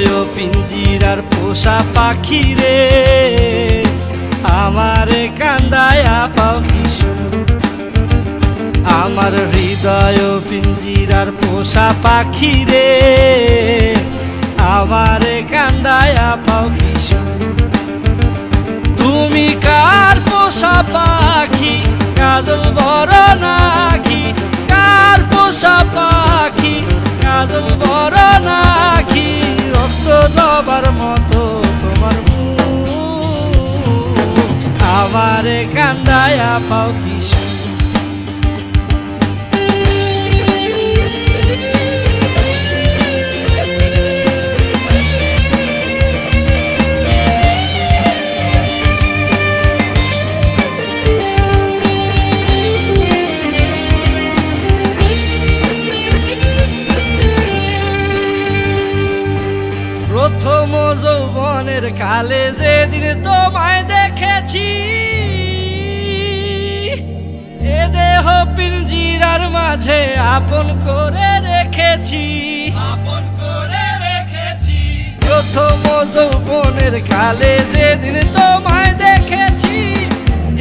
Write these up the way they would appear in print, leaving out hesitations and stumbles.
হৃদয় পিঞ্জিরার পোষা পাখি রে, আমারে কান্দায়া পাও কিশু। আমার হৃদয় পিঞ্জিরার পোষা পাখি রে, আমারে কান্দায়া পাও কিশু। তুমি কার পোষা পাখি, কাজল বড় নাকি? কার পোষা পাখি, কাজল বড় নাকি? রক্ত জবার মতো তোমার মুখ, আমারে কান্দায়া পাও কিশু। প্রথম যৌবনের কালে যেদিন তোমায় দেখেছি, এ দেহ পিঞ্জিরার মাঝে আপন করে রেখেছি, আপন করে রেখেছি। প্রথম যৌবনের কালে যেদিন তোমায় দেখেছি,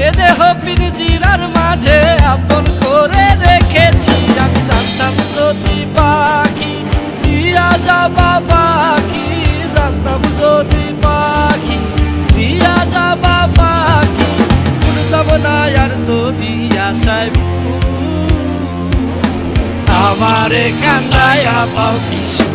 এ দেহ পিঞ্জিরার মাঝে আপন করে রেখেছি। আমি জানতাম যদি পাখি দিয়া যাবা পাখি, জানতাম যদি পাখি দিয়া যাবা পাখি, উড়তাম না আর তোরি আশায়। আমারে কান্দায়া পাও কিশু।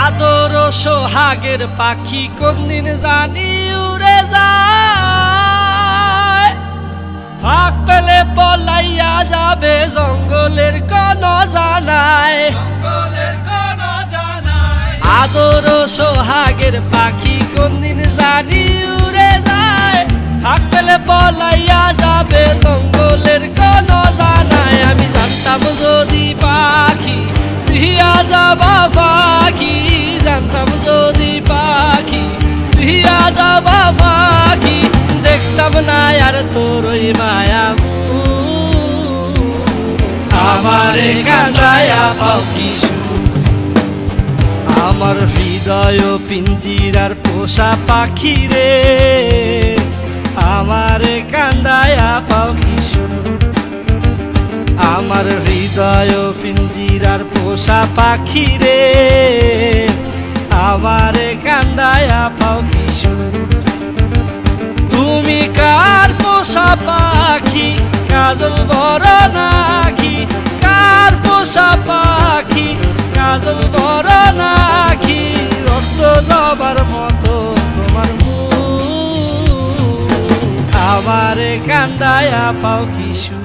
আদর সোহাগের পাখি কোনদিন জানি উড়ে যায়, ফাঁক পেলে পলাইয়া যাবে জঙ্গলের কোন জানায়, জঙ্গলের কোন জানায়। আদর সোহাগের পাখি কোনদিন জানি উড়ে যায়, ফাঁক পেলে পলাইয়া যাবে জঙ্গলের কোন জানায়। আমি জানতাম যদি পাখি দিয়া যাবা পাখি, জানতাম যদি পাখি দিয়া যাবা পাখি, দেখতাম না আর তোর ওই মায়া। আমারে কান্দায়া পাও কিশু। আমার হৃদয় পিঞ্জিরার পোষা পাখি রে, আমারে কান্দায়া পাও কিশু। আমার হৃদয় পিঞ্জিরার পোষা পাখি রে, আমারে কান্দায়া পাও কিশু। তুমি কার পোষা পাখি, কাজল বড় নাকি? কার পোষা পাখি, কাজল বড় নাকি? রক্ত জবার মতো তোমার মুখ, আমারে কান্দায়া পাও কিশু।